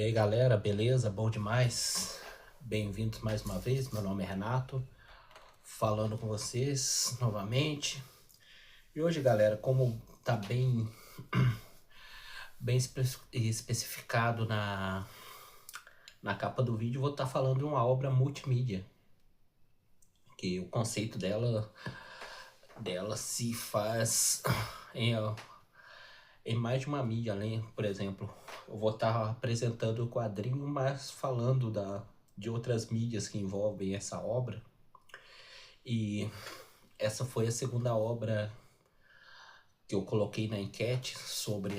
aí galera, beleza? Bom demais? Bem-vindos mais uma vez, meu nome é Renato, falando com vocês novamente. E hoje galera, como tá bem especificado na capa do vídeo, vou estar falando de uma obra multimídia. Que o conceito dela se faz em mais de uma mídia, além, por exemplo, eu vou estar apresentando o quadrinho, mas falando de outras mídias que envolvem essa obra. E essa foi a segunda obra que eu coloquei na enquete sobre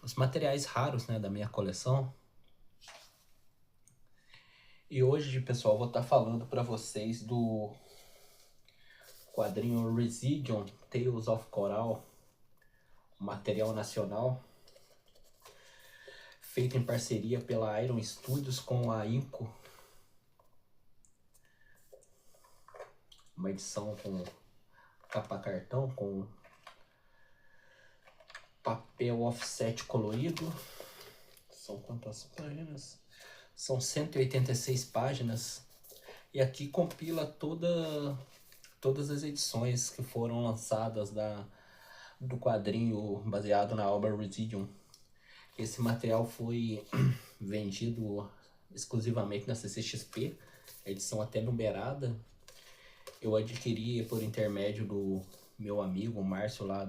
os materiais raros, né, da minha coleção. E hoje, pessoal, vou estar falando para vocês do quadrinho Residuum Tales of Coral, material nacional, feito em parceria pela Iron Studios com a Inco. Uma edição com capa cartão, com papel offset colorido. São quantas páginas? São 186 páginas. E aqui compila todas as edições que foram lançadas do quadrinho baseado na obra Residuum. Esse material foi vendido exclusivamente na CCXP, edição até numerada. Eu adquiri por intermédio do meu amigo Márcio lá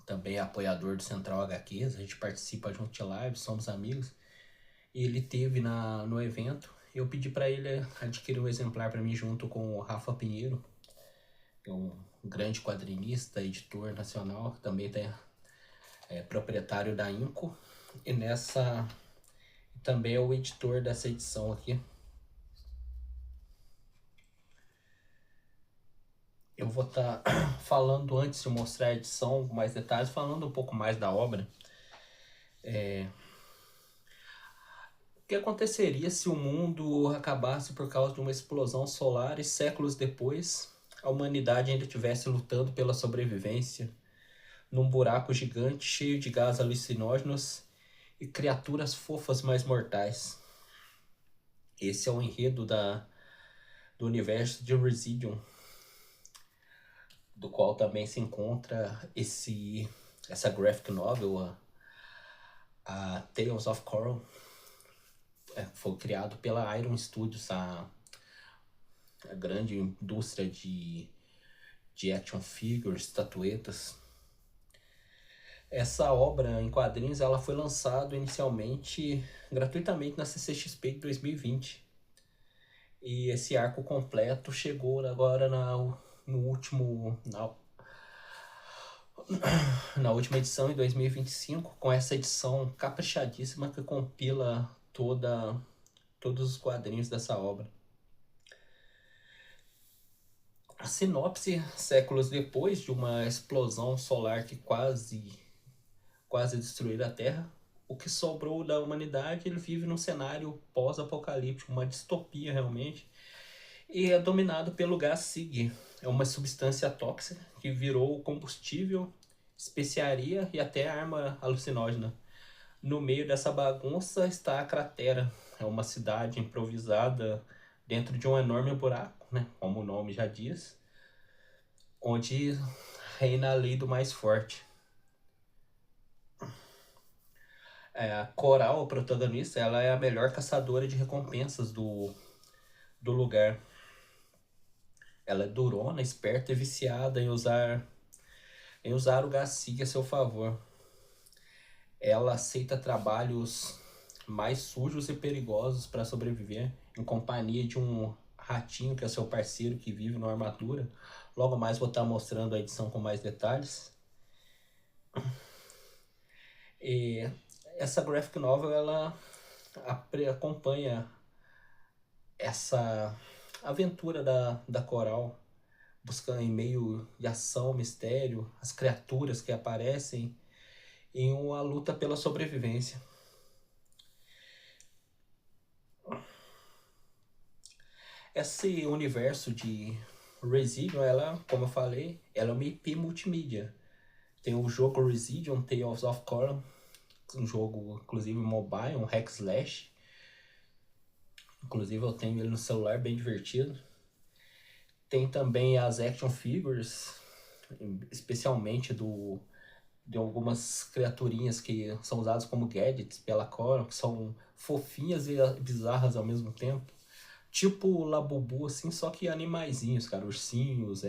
também apoiador do Central HQs. A gente participa junto de live, somos amigos. E ele teve no evento. Eu pedi para ele adquirir um exemplar para mim junto com o Rafa Pinheiro, que é um grande quadrinista, editor nacional, também é proprietário da Inco. E também é o editor dessa edição aqui. Eu vou estar falando, antes de mostrar a edição com mais detalhes, falando um pouco mais da obra. O que aconteceria se o mundo acabasse por causa de uma explosão solar e séculos depois a humanidade ainda estivesse lutando pela sobrevivência num buraco gigante cheio de gás alucinógenos e criaturas fofas mais mortais? Esse é o enredo do universo de Residuum, do qual também se encontra essa graphic novel, a Tales of Coral. Foi criado pela Iron Studios, a grande indústria de action figures, estatuetas. Essa obra em quadrinhos ela foi lançada inicialmente gratuitamente na CCXP de 2020. E esse arco completo chegou agora na última edição, em 2025, com essa edição caprichadíssima que compila todos os quadrinhos dessa obra. A sinopse: séculos depois de uma explosão solar que quase destruir a Terra, o que sobrou da humanidade ele vive num cenário pós-apocalíptico, uma distopia realmente, e é dominado pelo gás Sig. É uma substância tóxica que virou combustível, especiaria e até arma alucinógena. No meio dessa bagunça está a cratera. É uma cidade improvisada dentro de um enorme buraco, né? Como o nome já diz, onde reina a lei do mais forte. A Coral, a protagonista, ela é a melhor caçadora de recompensas do lugar. Ela é durona, esperta e viciada em usar o gás Sig a seu favor. Ela aceita trabalhos mais sujos e perigosos para sobreviver, em companhia de um ratinho que é seu parceiro, que vive numa armadura. Logo mais vou estar mostrando a edição com mais detalhes. E essa graphic novel ela acompanha essa aventura da Coral, buscando em meio de ação, mistério, as criaturas que aparecem em uma luta pela sobrevivência. Esse universo de Residuum, ela, como eu falei, ela é uma IP multimídia. Tem o jogo Residuum Tales of Coral, um jogo, inclusive mobile, um hack slash. Inclusive eu tenho ele no celular, bem divertido. Tem também as action figures, especialmente de algumas criaturinhas que são usadas como gadgets pela Core, que são fofinhas e bizarras ao mesmo tempo. Tipo Labubu, assim, só que animaizinhos, cara. Ursinhos,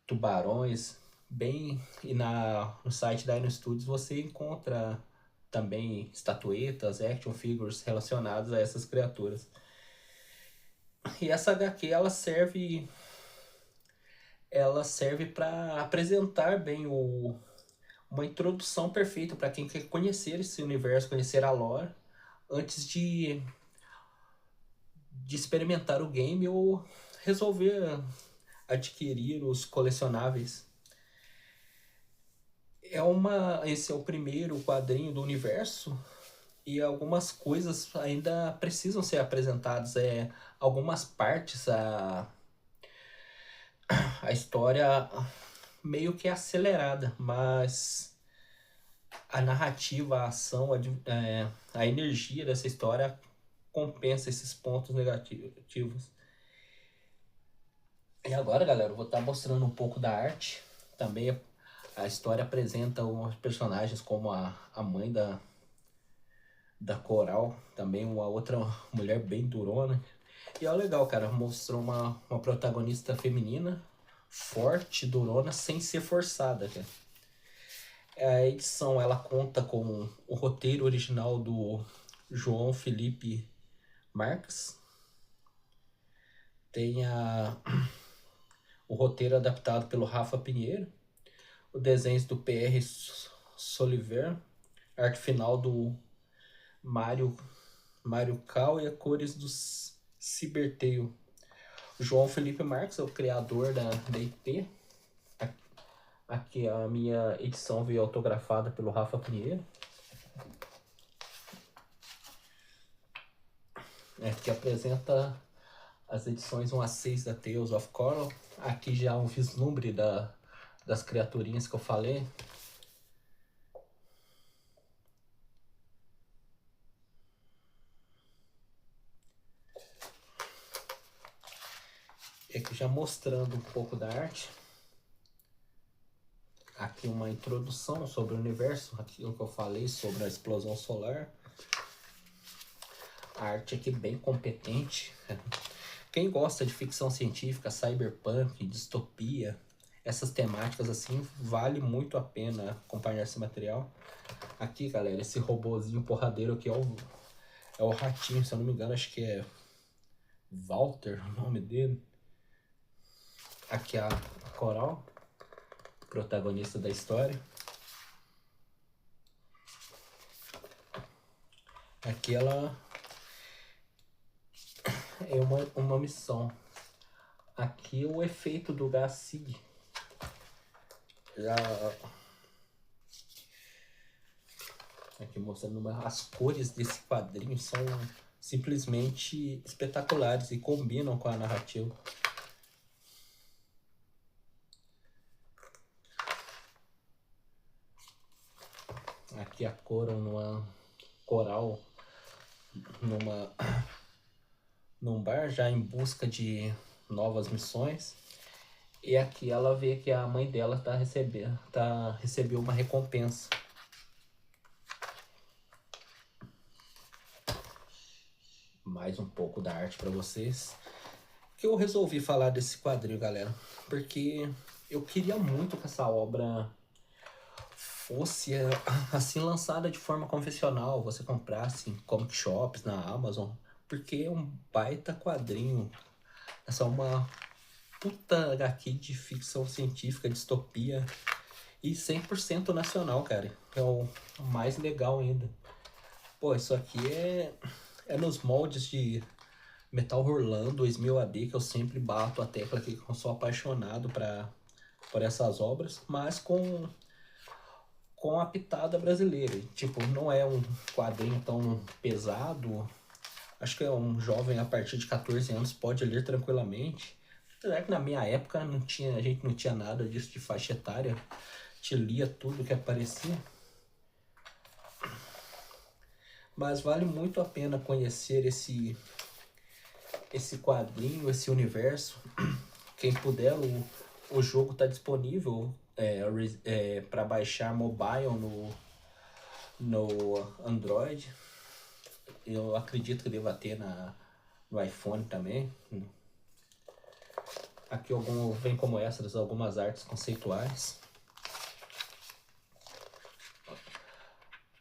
tubarões. Bem. E no site da Dino Studios você encontra também estatuetas, action figures relacionadas a essas criaturas. E essa HQ ela serve para apresentar bem uma introdução perfeita para quem quer conhecer esse universo, conhecer a lore, antes de experimentar o game ou resolver adquirir os colecionáveis. Esse é o primeiro quadrinho do universo e algumas coisas ainda precisam ser apresentadas. Algumas partes a história meio que é acelerada, mas a narrativa, a ação, a energia dessa história compensa esses pontos negativos. E agora, galera, eu vou estar mostrando um pouco da arte. Também a história apresenta uns personagens como a mãe da Coral, também uma outra mulher bem durona. E é legal, cara, mostrou uma protagonista feminina, forte, durona, sem ser forçada, cara. A edição, ela conta com o roteiro original do João Felipe Marques. Tem o roteiro adaptado pelo Rafa Pinheiro. O desenho do PR Soliver. Arte final do Mário Cal e a cores do Ciberteio. O João Felipe Marques é o criador da IP. Aqui a minha edição veio autografada pelo Rafa Pinheiro. Que apresenta as edições 1 a 6 da Tales of Coral. Aqui já um vislumbre das criaturinhas que eu falei. E aqui já mostrando um pouco da arte. Aqui uma introdução sobre o universo, aquilo que eu falei sobre a explosão solar. A arte aqui bem competente. Quem gosta de ficção científica, cyberpunk, distopia, essas temáticas assim, vale muito a pena acompanhar esse material. Aqui, galera, esse robozinho porradeiro aqui é o ratinho, se eu não me engano, acho que é Walter o nome dele. Aqui a Coral, protagonista da história. Aqui ela é uma missão. Aqui o efeito do gás SIG. Aqui mostrando as cores desse quadrinho são simplesmente espetaculares e combinam com a narrativa. Aqui a Coral numa coral num bar já em busca de novas missões. E aqui ela vê que a mãe dela recebeu uma recompensa. Mais um pouco da arte para vocês. Que eu resolvi falar desse quadrinho, galera, porque eu queria muito que essa obra fosse assim lançada de forma convencional, você comprasse em comic shops, na Amazon, porque é um baita quadrinho. Essa é uma puta HQ de ficção científica, distopia e 100% nacional, cara. É o mais legal ainda. Pô, isso aqui é nos moldes de Metal Hurlan 2000 AD, que eu sempre bato a tecla aqui, que eu sou apaixonado por essas obras, mas com a pitada brasileira. Tipo, não é um quadrinho tão pesado. Acho que é um jovem a partir de 14 anos pode ler tranquilamente. Apesar que na minha época a gente não tinha nada disso de faixa etária. A gente lia tudo que aparecia. Mas vale muito a pena conhecer esse quadrinho, esse universo. Quem puder, o jogo está disponível para baixar mobile no Android. Eu acredito que deva ter no iPhone também. Aqui vem como extras algumas artes conceituais.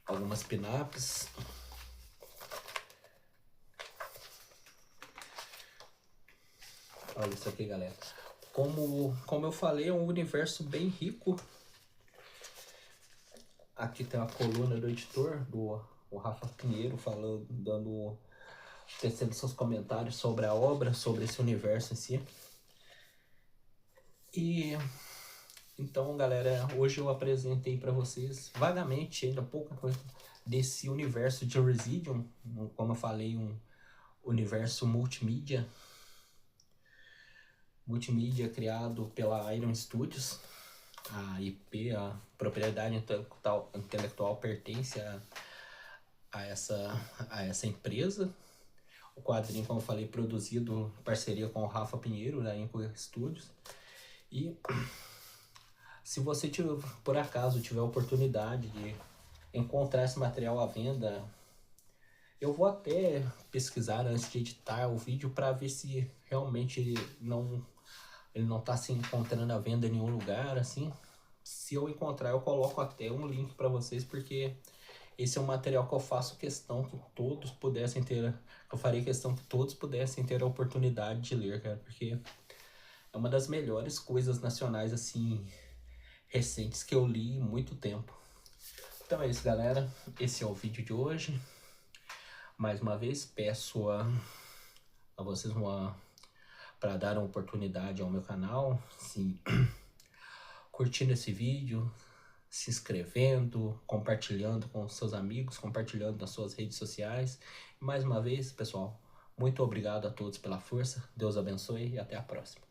Algumas pin-ups. Olha isso aqui, galera. Como eu falei, é um universo bem rico. Aqui tem a coluna do editor, o Rafa Pinheiro, tecendo seus comentários sobre a obra, sobre esse universo em si. E então, galera, hoje eu apresentei para vocês vagamente, ainda pouca coisa, desse universo de Residium, como eu falei, um universo multimídia criado pela Iron Studios. A IP, a propriedade intelectual pertence a essa empresa. O quadrinho, como eu falei, produzido em parceria com o Rafa Pinheiro, da Inco Studios. E se você por acaso tiver a oportunidade de encontrar esse material à venda, eu vou até pesquisar antes de editar o vídeo para ver se realmente ele não está se encontrando à venda em nenhum lugar, assim. Se eu encontrar, eu coloco até um link para vocês, porque esse é um material que eu faço questão que todos pudessem ter, eu farei questão que todos pudessem ter a oportunidade de ler, cara, porque é uma das melhores coisas nacionais, assim, recentes que eu li em muito tempo. Então é isso, galera. Esse é o vídeo de hoje. Mais uma vez, peço a vocês para dar uma oportunidade ao meu canal, sim, curtindo esse vídeo, se inscrevendo, compartilhando com seus amigos, compartilhando nas suas redes sociais. E mais uma vez, pessoal, muito obrigado a todos pela força. Deus abençoe e até a próxima.